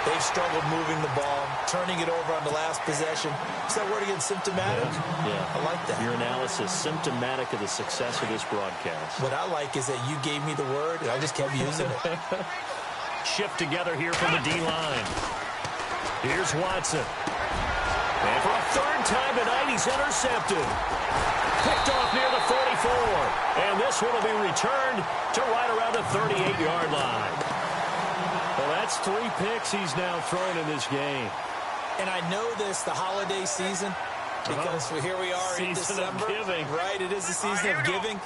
they've struggled moving the ball, turning it over on the last possession. Is that word again, symptomatic? Yeah. I like that. Your analysis, symptomatic of the success of this broadcast. What I like is that you gave me the word, and I just kept using it. Shift together here from the D-line. Here's Watson. And for a 3rd time tonight, he's intercepted. Picked off near the 44. And this one will be returned to right around the 38-yard line. Well, that's 3 picks he's now thrown in this game. And I know this, the holiday season, because here we are in December. Season of giving. Right, it is the season of giving.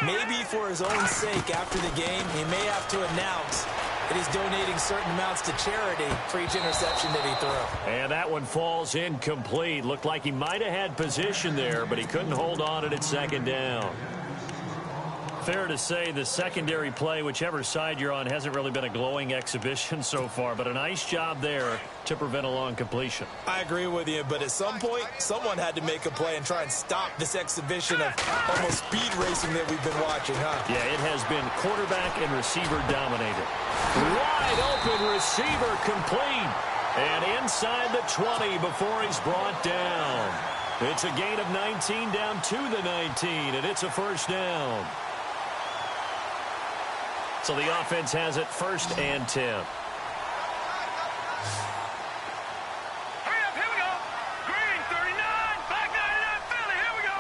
Maybe for his own sake after the game, he may have to announce and he's donating certain amounts to charity for each interception that he threw. And that one falls incomplete. Looked like he might have had position there, but he couldn't hold on at second down. Fair to say the secondary play, whichever side you're on, hasn't really been a glowing exhibition so far, but a nice job there to prevent a long completion. I agree with you, but at some point, someone had to make a play and try and stop this exhibition of almost speed racing that we've been watching, huh? Yeah, it has been quarterback and receiver dominated. Wide open receiver complete. And inside the 20 before he's brought down. It's a gain of 19 down to the 19, and it's a first down. So the offense has it 1st and 10. Hurry up, here we go. Green, 39, black 99, Philly, here we go.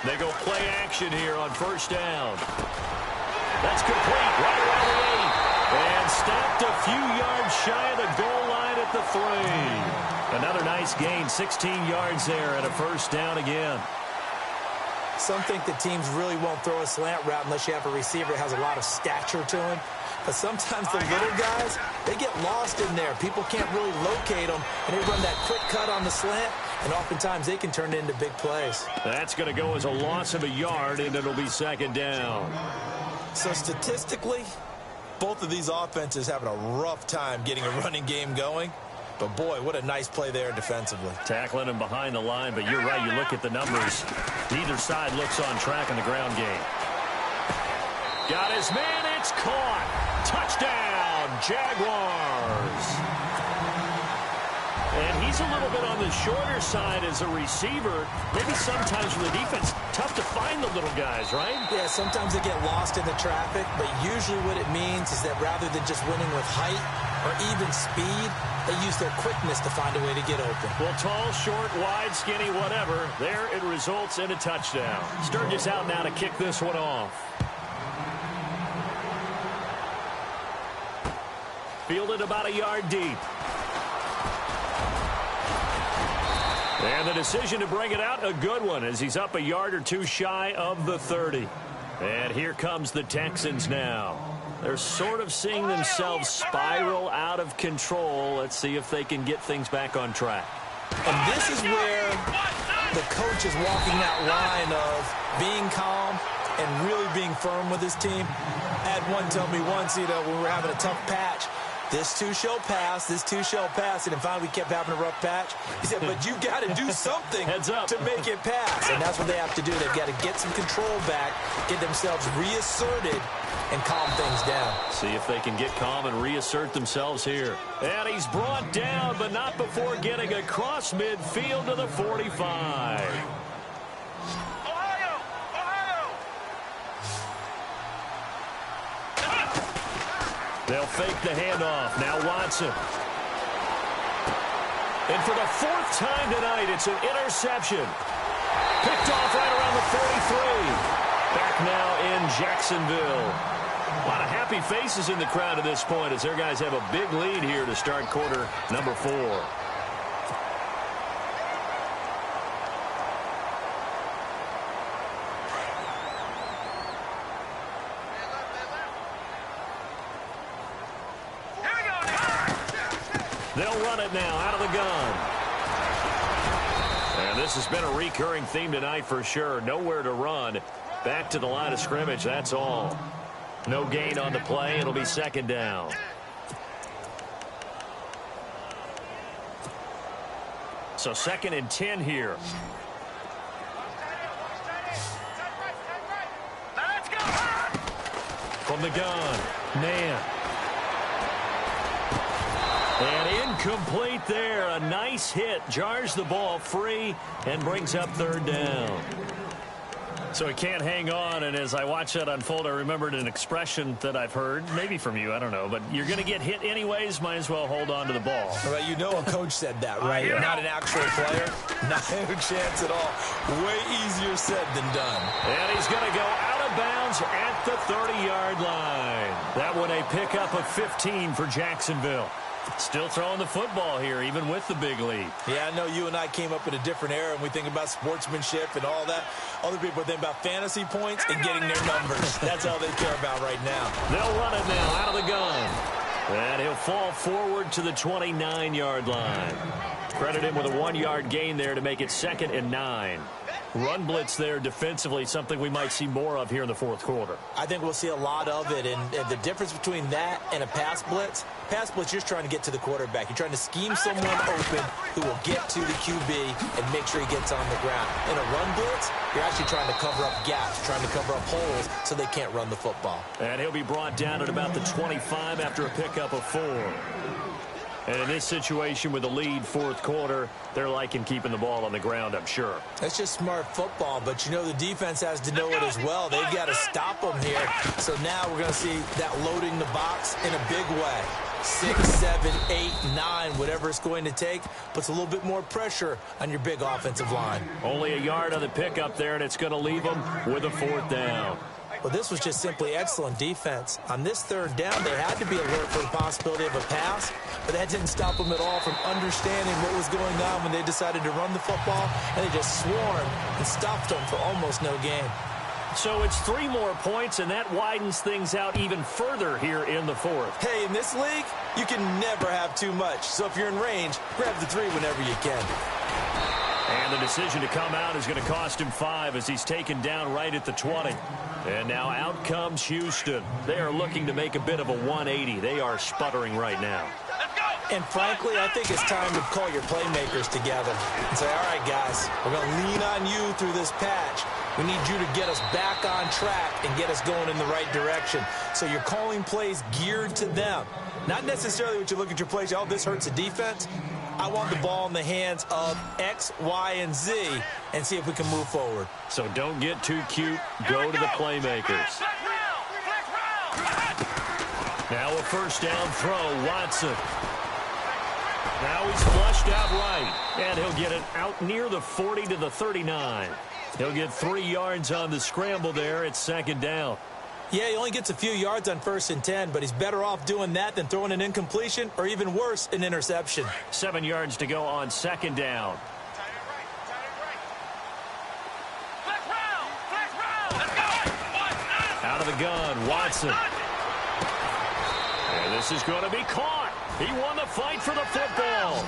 They go play action here on 1st down. That's complete right around the 8. And stopped a few yards shy of the goal line at the 3. Another nice gain, 16 yards there, and a first down again. Some think that teams really won't throw a slant route unless you have a receiver that has a lot of stature to him. But sometimes the little guys, they get lost in there. People can't really locate them, and they run that quick cut on the slant, and oftentimes they can turn it into big plays. That's going to go as a loss of a yard, and it'll be 2nd down. So statistically, both of these offenses having a rough time getting a running game going. But, boy, what a nice play there defensively. Tackling him behind the line, but you're right. You look at the numbers. Neither side looks on track in the ground game. Got his man. It's caught. Touchdown, Jaguars. And he's a little bit on the shorter side as a receiver. Maybe sometimes for the defense, tough to find the little guys, right? Yeah, sometimes they get lost in the traffic, but usually what it means is that rather than just winning with height or even speed, they use their quickness to find a way to get open. Well, tall, short, wide, skinny, whatever. There it results in a touchdown. Sturgis out now to kick this one off. Fielded about a yard deep. And the decision to bring it out, a good one, as he's up a yard or two shy of the 30. And here comes the Texans now. They're sort of seeing themselves spiral out of control. Let's see if they can get things back on track. And this is where the coach is walking that line of being calm and really being firm with his team. I had one tell me once, when we were having a tough patch, this too shall pass, this too shall pass. And finally we kept having a rough patch. He said, but you got to do something to make it pass. And that's what they have to do. They've got to get some control back, get themselves reasserted, and calm things down. See if they can get calm and reassert themselves here. And he's brought down, but not before getting across midfield to the 45. They'll fake the handoff. Now Watson. And for the 4th time tonight, it's an interception. Picked off right around the 43. Back now in Jacksonville. A lot of happy faces in the crowd at this point as their guys have a big lead here to start quarter number 4. They'll run it now out of the gun. And this has been a recurring theme tonight for sure. Nowhere to run. Back to the line of scrimmage, that's all. No gain on the play. It'll be 2nd down. So 2nd and 10 here. From the gun, man. And incomplete there. A nice hit. Jars the ball free and brings up 3rd down. So he can't hang on, and as I watch that unfold, I remembered an expression that I've heard, maybe from you, I don't know, but you're going to get hit anyways, might as well hold on to the ball. Well, you know a coach said that, right? Not an actual player. Not a chance at all. Way easier said than done. And he's going to go out of bounds at the 30-yard line. That one a pickup of 15 for Jacksonville. Still throwing the football here, even with the big lead. Yeah, I know you and I came up in a different era, and we think about sportsmanship and all that. Other people think about fantasy points and getting their numbers. That's all they care about right now. They'll run it now out of the gun. And he'll fall forward to the 29-yard line. Credit him with a 1-yard gain there to make it 2nd and 9. Run blitz there defensively, something we might see more of here in the fourth quarter. I think we'll see a lot of it, and the difference between that and a pass blitz, you're just trying to get to the quarterback. You're trying to scheme someone open who will get to the QB and make sure he gets on the ground. In a run blitz, you're actually trying to cover up gaps, trying to cover up holes so they can't run the football. And he'll be brought down at about the 25 after a pickup of 4. And in this situation with the lead fourth quarter, they're liking keeping the ball on the ground, I'm sure. That's just smart football, but you know the defense has to know it as well. They've got to stop them here. So now we're going to see that loading the box in a big way. 6, 7, 8, 9, whatever it's going to take, puts a little bit more pressure on your big offensive line. Only a yard on the pickup there, and it's going to leave them with a 4th down. Well, this was just simply excellent defense. On this 3rd down, they had to be alert for the possibility of a pass, but that didn't stop them at all from understanding what was going on when they decided to run the football, and they just swarmed and stopped them for almost no gain. So it's 3 more points, and that widens things out even further here in the 4th. Hey, in this league, you can never have too much. So if you're in range, grab the 3 whenever you can. And the decision to come out is going to cost him 5 as he's taken down right at the 20. And now out comes Houston. They are looking to make a bit of a 180. They are sputtering right now. And frankly, I think it's time to call your playmakers together and say, all right, guys, we're going to lean on you through this patch. We need you to get us back on track and get us going in the right direction. So you're calling plays geared to them. Not necessarily what you look at your plays, oh, this hurts the defense. I want the ball in the hands of X, Y, and Z and see if we can move forward. So don't get too cute. Go to the playmakers. Now a 1st down throw, Watson. Now he's flushed out right, and he'll get it out near the 40 to the 39. He'll get 3 yards on the scramble there at 2nd down. Yeah, he only gets a few yards on 1st and 10, but he's better off doing that than throwing an incompletion or even worse, an interception. 7 yards to go on 2nd down. Out of the gun, Watson. And this is going to be caught. He won the fight for the football.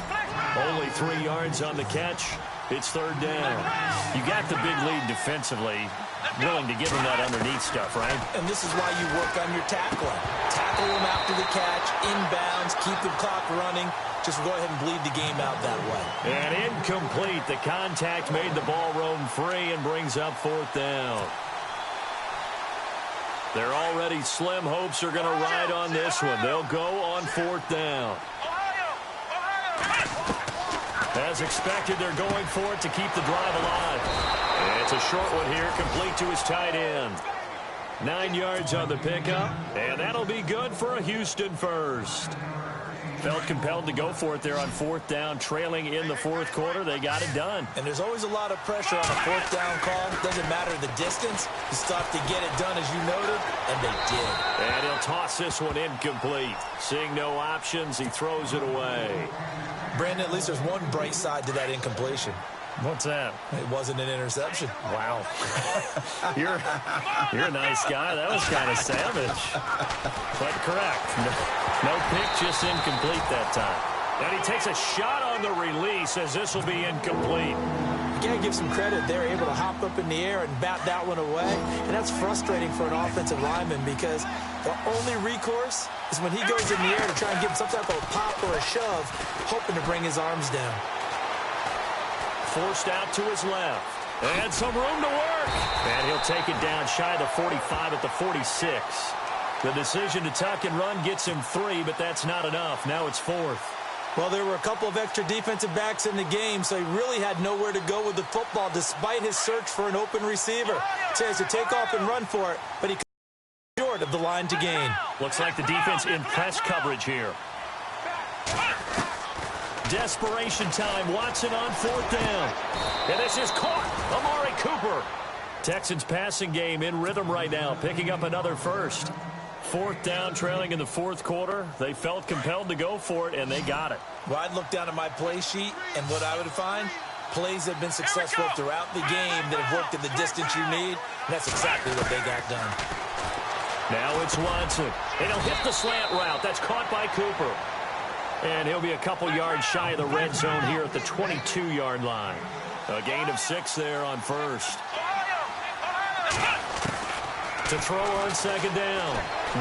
Only 3 yards on the catch. It's 3rd down. You got the big lead defensively. Willing to give him that underneath stuff, right? And this is why you work on your tackling. Tackle him after the catch, inbounds, keep the clock running. Just go ahead and bleed the game out that way. And incomplete. The contact made the ball roam free and brings up 4th down. Their already slim hopes are going to ride on this one. They'll go on 4th down. As expected, they're going for it to keep the drive alive. And it's a short one here, complete to his tight end. 9 yards on the pickup, and that'll be good for a Houston first. Felt compelled to go for it there on 4th down, trailing in the 4th quarter. They got it done. And there's always a lot of pressure on a 4th down call. Doesn't matter the distance. You still have to get it done, as you noted, and they did. And he'll toss this one incomplete. Seeing no options, he throws it away. Brandon, at least there's one bright side to that incompletion. What's that? It wasn't an interception. Wow. You're a nice guy. That was kind of savage. But correct. No pick, just incomplete that time. And he takes a shot on the release as this will be incomplete. You got to give some credit. They're able to hop up in the air and bat that one away. And that's frustrating for an offensive lineman because the only recourse is when he goes in the air to try and give him some type of a pop or a shove, hoping to bring his arms down. Forced out to his left. And some room to work. And he'll take it down shy of the 45 at the 46. The decision to tuck and run gets him 3, but that's not enough. Now it's 4th. Well, there were a couple of extra defensive backs in the game, so he really had nowhere to go with the football despite his search for an open receiver. So he has to take off and run for it, but he comes short of the line to gain. Looks like the defense in press coverage here. Desperation time. Watson on 4th down. And this is caught. Amari Cooper. Texans passing game in rhythm right now, picking up another first. 4th down, trailing in the 4th quarter. They felt compelled to go for it, and they got it. Well, I'd look down at my play sheet, and what I would find, plays that have been successful throughout the game that have worked at the distance you need. And that's exactly what they got done. Now it's Watson. And he'll hit the slant route. That's caught by Cooper. And he'll be a couple yards shy of the red zone here at the 22-yard line. A gain of 6 there on first. To throw on 2nd down.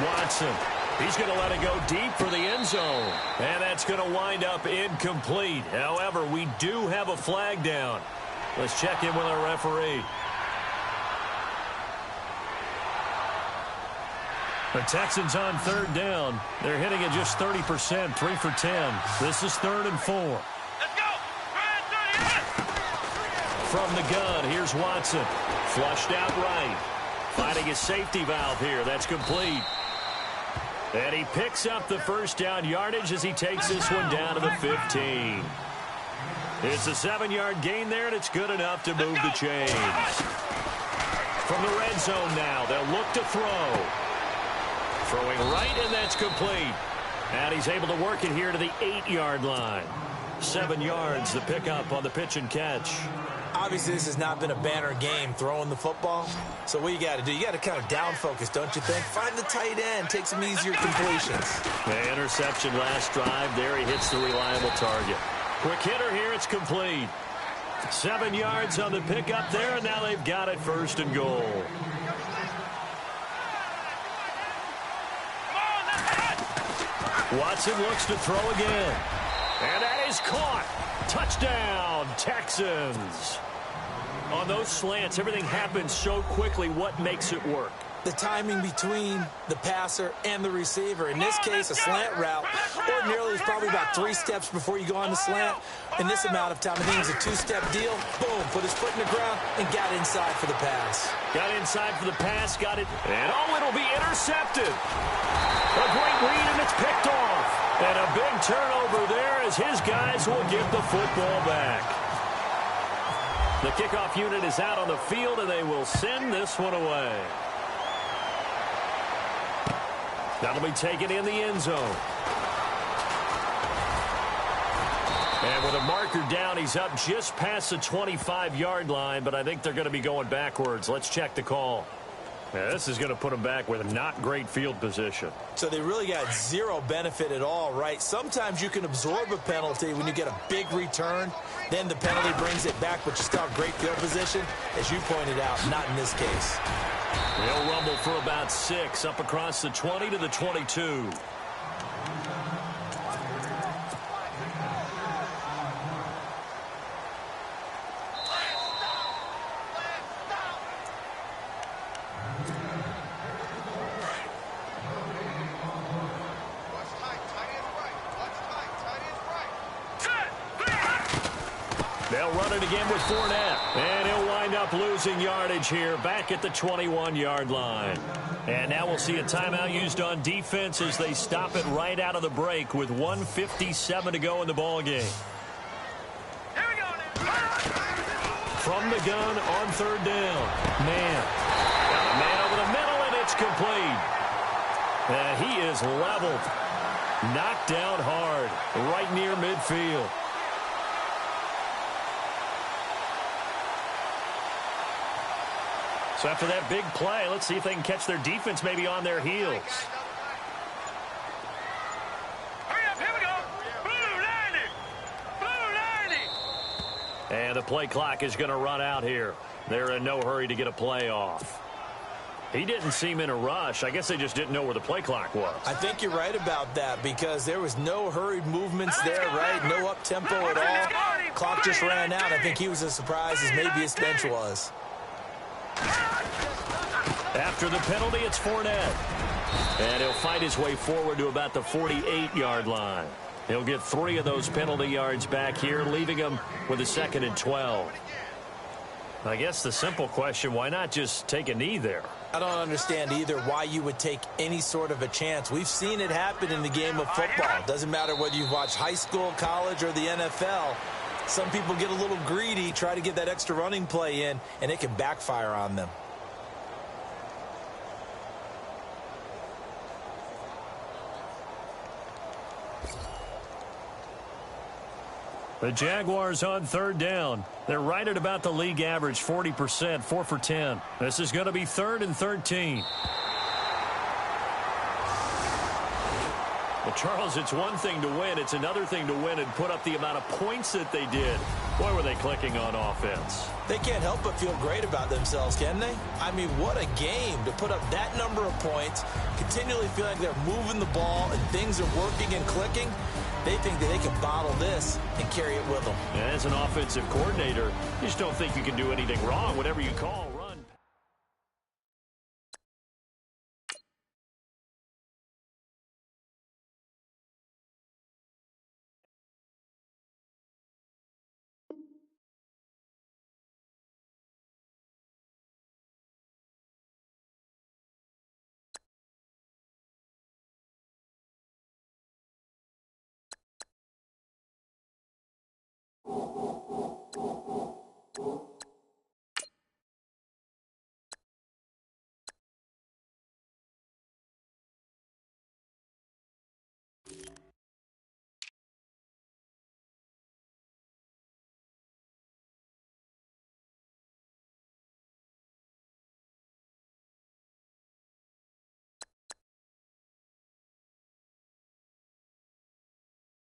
Watson. He's going to let it go deep for the end zone. And that's going to wind up incomplete. However, we do have a flag down. Let's check in with our referee. The Texans on 3rd down. They're hitting it just 30%, 3 for 10. This is 3rd and 4. Let's go. From the gun, here's Watson. Flushed out right. Finding his safety valve here. That's complete. And he picks up the 1st down yardage as he takes this one down to the 15. It's a 7-yard gain there, and it's good enough to move the chains. From the red zone now, they'll look to throw. Throwing right, and that's complete. And he's able to work it here to the 8-yard line. 7 yards, the pickup on the pitch and catch. Obviously, this has not been a banner game throwing the football. So what you got to do, you got to kind of down focus, don't you think? Find the tight end, take some easier completions. The interception last drive. There he hits the reliable target. Quick hitter here, it's complete. 7 yards on the pickup there, and now they've got it 1st and goal. Watson looks to throw again. And that is caught. Touchdown, Texans. On those slants, everything happens so quickly. What makes it work? The timing between the passer and the receiver. In this case, a slant route. Ordinarily, it's probably about 3 steps before you go on the slant. In this amount of time, I think it was a 2-step deal. Boom, put his foot in the ground and got inside for the pass. Got inside for the pass, got it. And oh, it'll be intercepted. A great read, and it's picked off. And a big turnover there as his guys will get the football back. The kickoff unit is out on the field, and they will send this one away. That'll be taken in the end zone. And with a marker down, he's up just past the 25-yard line, but I think they're going to be going backwards. Let's check the call. Yeah, this is going to put them back with a not great field position. So they really got 0 benefit at all, right? Sometimes you can absorb a penalty when you get a big return. Then the penalty brings it back, but you still have great field position. As you pointed out, not in this case. They'll rumble for about 6 up across the 20 to the 22. They'll run it again with Fournette. And he'll wind up losing yardage here back at the 21-yard line. And now we'll see a timeout used on defense as they stop it right out of the break with 1:57 to go in the ballgame. From the gun on 3rd down. Man. Got a man over the middle, and it's complete. And he is leveled. Knocked down hard right near midfield. So after that big play, let's see if they can catch their defense maybe on their heels. Hurry up, here we go. Blue 90. Blue 90. And the play clock is going to run out here. They're in no hurry to get a play off. He didn't seem in a rush. I guess they just didn't know where the play clock was. I think you're right about that because there was no hurried movements there, right? No up-tempo at all. Clock just ran out. I think he was as surprised as maybe his bench was. After the penalty, it's Fournette. And he'll fight his way forward to about the 48-yard line. He'll get 3 of those penalty yards back here, leaving him with a 2nd and 12. I guess the simple question, why not just take a knee there? I don't understand either why you would take any sort of a chance. We've seen it happen in the game of football. Doesn't matter whether you've watched high school, college, or the NFL. Some people get a little greedy, try to get that extra running play in, and it can backfire on them. The Jaguars on third down. They're right at about the league average, 40%, 4 for 10. This is going to be 3rd and 13. Well, Charles, it's one thing to win. It's another thing to win and put up the amount of points that they did. Boy, were they clicking on offense. They can't help but feel great about themselves, can they? I mean, what a game to put up that number of points, continually feel like they're moving the ball and things are working and clicking. They think that they can bottle this and carry it with them. As an offensive coordinator, you just don't think you can do anything wrong. Whatever you call, run.